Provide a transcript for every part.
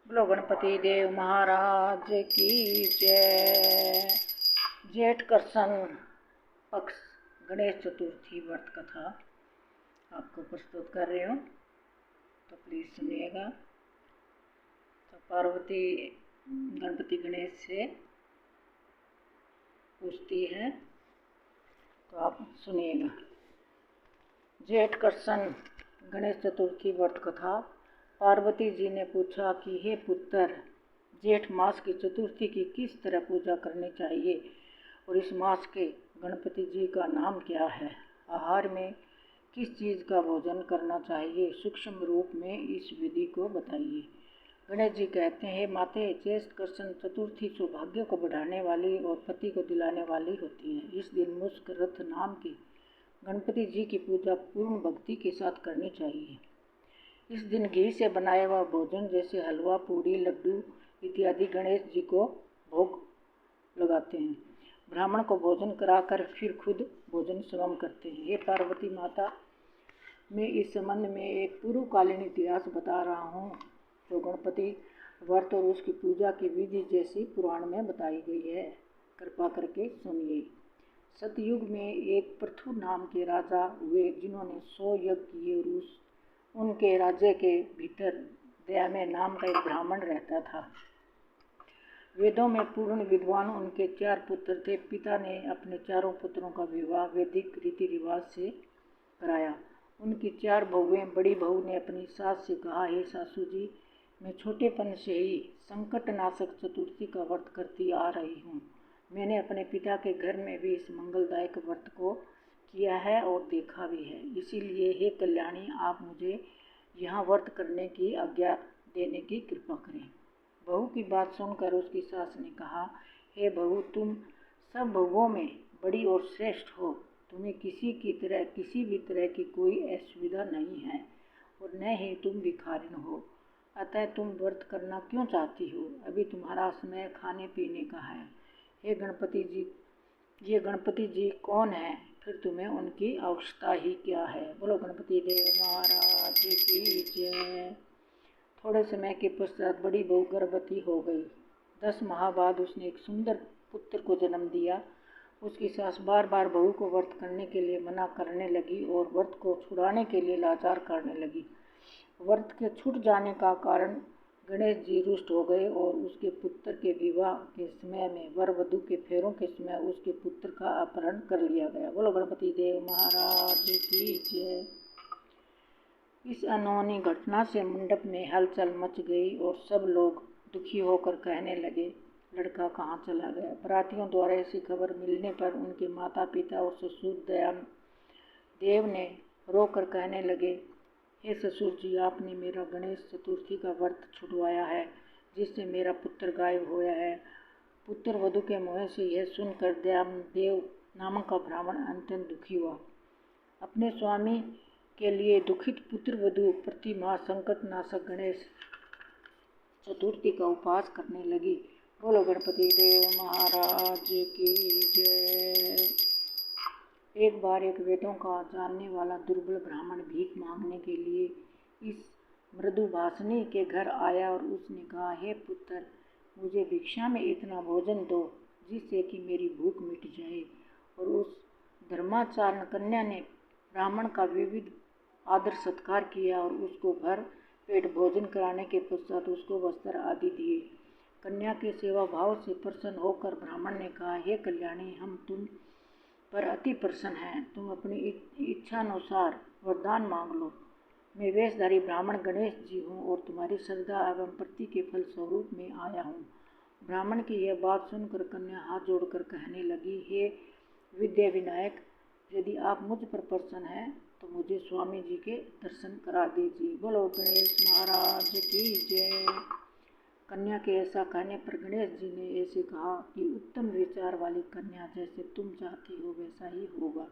बोलो गणपति देव महाराज की जय। जेठ कृष्ण पक्ष गणेश चतुर्थी व्रत कथा आपको प्रस्तुत कर रही हूँ, तो प्लीज़ सुनिएगा। तो पार्वती गणपति गणेश से पूछती है, तो आप सुनिएगा। जेठ कृष्ण गणेश चतुर्थी व्रत कथा। पार्वती जी ने पूछा कि हे पुत्र, जेठ मास की चतुर्थी की किस तरह पूजा करनी चाहिए और इस मास के गणपति जी का नाम क्या है? आहार में किस चीज़ का भोजन करना चाहिए? सूक्ष्म रूप में इस विधि को बताइए। गणेश जी कहते हैं, हे माते, जेठ कृष्ण चतुर्थी सौभाग्य को बढ़ाने वाली और पति को दिलाने वाली होती है। इस दिन मुस्क रथ नाम के गणपति जी की पूजा पूर्ण भक्ति के साथ करनी चाहिए। इस दिन घी से बनाया हुआ भोजन जैसे हलवा, पूड़ी, लड्डू इत्यादि गणेश जी को भोग लगाते हैं। ब्राह्मण को भोजन कराकर फिर खुद भोजन स्वयं करते हैं। ये पार्वती माता, मैं इस संबंध में एक पूर्वकालीन इतिहास बता रहा हूँ जो गणपति व्रत और उसकी पूजा की विधि जैसी पुराण में बताई गई है। कृपा करके सुनिए। सतयुग में एक पृथु नाम के राजा हुए जिन्होंने 100 यज्ञ किए और उनके राज्य के भीतर दयामय नाम का एक ब्राह्मण रहता था। वेदों में पूर्ण विद्वान उनके 4 पुत्र थे। पिता ने अपने चारों पुत्रों का विवाह वैदिक रीति रिवाज से कराया। उनकी 4 बहुएं, बड़ी बहू ने अपनी सास से कहा, हे सासू जी, मैं छोटेपन से ही संकटनाशक चतुर्थी का व्रत करती आ रही हूँ। मैंने अपने पिता के घर में भी इस मंगलदायक व्रत को किया है और देखा भी है। इसीलिए हे कल्याणी, आप मुझे यहाँ व्रत करने की आज्ञा देने की कृपा करें। बहू की बात सुनकर उसकी सास ने कहा, हे बहू, तुम सब बहुओं में बड़ी और श्रेष्ठ हो। तुम्हें किसी भी तरह की कोई असुविधा नहीं है और न ही तुम भिखारिन हो। अतः तुम व्रत करना क्यों चाहती हो? अभी तुम्हारा समय खाने पीने का है। हे गणपति जी, ये गणपति जी कौन है? फिर तुम्हें उनकी आवश्यकता ही क्या है? बोलो गणपति देव महाराज की जय। थोड़े समय के पश्चात बड़ी बहू गर्भवती हो गई। 10 माह बाद उसने एक सुंदर पुत्र को जन्म दिया। उसकी सास बार बार बहू को व्रत करने के लिए मना करने लगी और व्रत को छुड़ाने के लिए लाचार करने लगी। व्रत के छूट जाने का कारण गणेश जी रुष्ट हो गए और उसके पुत्र के विवाह के समय में वर वधू के फेरों के समय उसके पुत्र का अपहरण कर लिया गया। बोलो गणपति देव महाराज की जय। इस अनहोनी घटना से मंडप में हलचल मच गई और सब लोग दुखी होकर कहने लगे, लड़का कहाँ चला गया? बरातियों द्वारा ऐसी खबर मिलने पर उनके माता पिता और ससुर देव ने रोकर कहने लगे, हे ससुर जी, आपने मेरा गणेश चतुर्थी का व्रत छुड़वाया है, जिससे मेरा पुत्र गायब होया है। पुत्र वधू के मुँह से यह सुनकर देव नामक का ब्राह्मण अत्यंत दुखी हुआ। अपने स्वामी के लिए दुखित पुत्र वधू प्रति माह संकटनाशक गणेश चतुर्थी का उपवास करने लगी। बोलो गणपति देव महाराज की जय। एक बार एक वेदों का जानने वाला दुर्बल ब्राह्मण भीख मांगने के लिए इस मृदुभाषिनी के घर आया और उसने कहा, हे पुत्र, मुझे भिक्षा में इतना भोजन दो जिससे कि मेरी भूख मिट जाए। और उस धर्माचारण कन्या ने ब्राह्मण का विविध आदर सत्कार किया और उसको भर पेट भोजन कराने के पश्चात उसको वस्त्र आदि दिए। कन्या के सेवा भाव से प्रसन्न होकर ब्राह्मण ने कहा, हे कल्याणी, हम तुम पर अति प्रसन्न है। तुम अपनी इच्छानुसार वरदान मांग लो। मैं वेशधारी ब्राह्मण गणेश जी हूँ और तुम्हारी श्रद्धा एवं प्रति के फल स्वरूप में आया हूँ। ब्राह्मण की यह बात सुनकर कन्या हाथ जोड़कर कहने लगी, हे विद्या विनायक, यदि आप मुझ पर प्रसन्न हैं तो मुझे स्वामी जी के दर्शन करा दीजिए। बोलो गणेश महाराज की जय। कन्या के ऐसा कहने पर गणेश जी ने ऐसे कहा कि उत्तम विचार वाली कन्या, जैसे तुम चाहती हो वैसा ही होगा।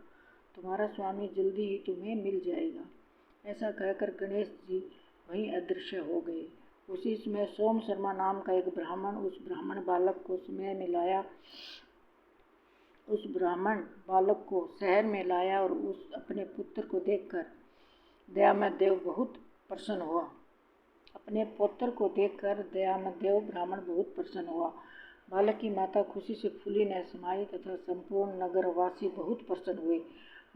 तुम्हारा स्वामी जल्दी ही तुम्हें मिल जाएगा। ऐसा कहकर गणेश जी वहीं अदृश्य हो गए। उसी समय सोम शर्मा नाम का एक ब्राह्मण उस ब्राह्मण बालक को शहर में लाया और उस अपने पुत्र को देखकर दयामय देव बहुत प्रसन्न हुआ। अपने पुत्र को देखकर दयामदेव ब्राह्मण बहुत प्रसन्न हुआ। बालक की माता खुशी से फूली न समाई तथा संपूर्ण नगरवासी बहुत प्रसन्न हुए।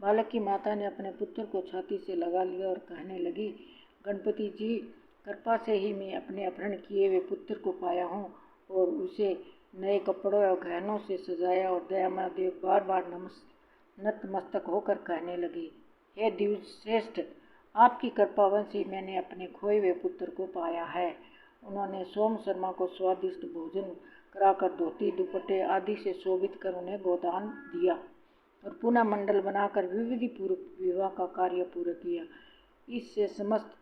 बालक की माता ने अपने पुत्र को छाती से लगा लिया और कहने लगी, गणपति जी, कृपा से ही मैं अपने अपहरण किए हुए पुत्र को पाया हूँ और उसे नए कपड़ों और गहनों से सजाया। और दयामदेव बार बार नतमस्तक होकर कहने लगे, हे द्विजश्रेष्ठ, आपकी कृपावश ही मैंने अपने खोए हुए पुत्र को पाया है। उन्होंने सोम शर्मा को स्वादिष्ट भोजन कराकर धोती दुपट्टे आदि से शोभित कर उन्हें गोदान दिया और पुनः मंडल बनाकर विधि पूर्वक विवाह का कार्य पूरा किया। इससे समस्त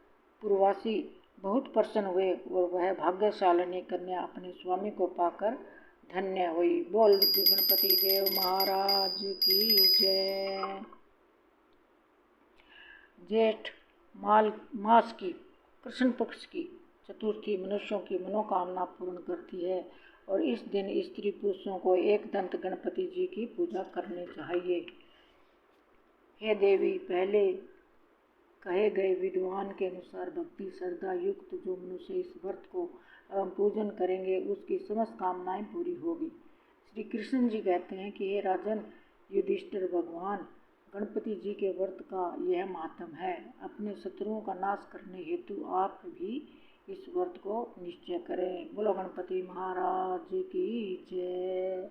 पुरवासी बहुत प्रसन्न हुए और वह भाग्यशालिनी कन्या अपने स्वामी को पाकर धन्य हुई। बोल गणपति देव महाराज की जय। जेठ मास की कृष्ण पक्ष की चतुर्थी मनुष्यों की मनोकामना पूर्ण करती है और इस दिन स्त्री पुरुषों को एक दंत गणपति जी की पूजा करनी चाहिए। हे देवी, पहले कहे गए विद्वान के अनुसार भक्ति श्रद्धा युक्त जो मनुष्य इस व्रत को पूजन करेंगे उसकी समस्त कामनाएं पूरी होगी। श्री कृष्ण जी कहते हैं कि हे राजन युधिष्ठिर, भगवान गणपति जी के व्रत का यह माहात्म्य है। अपने शत्रुओं का नाश करने हेतु आप भी इस व्रत को निश्चय करें। बोलो गणपति महाराज की जय।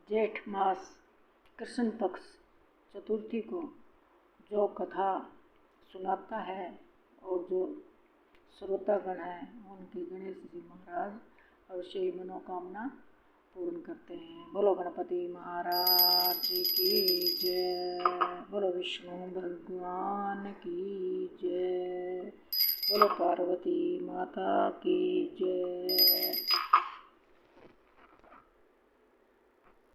जेठ मास कृष्ण पक्ष चतुर्थी को जो कथा सुनाता है और जो श्रोतागण हैं उनकी गणेश जी महाराज अवश्य ही मनोकामना पूर्ण करते हैं। बोलो गणपति महाराज की जय। बोलो विष्णु भगवान की जय। बोलो पार्वती माता की जय।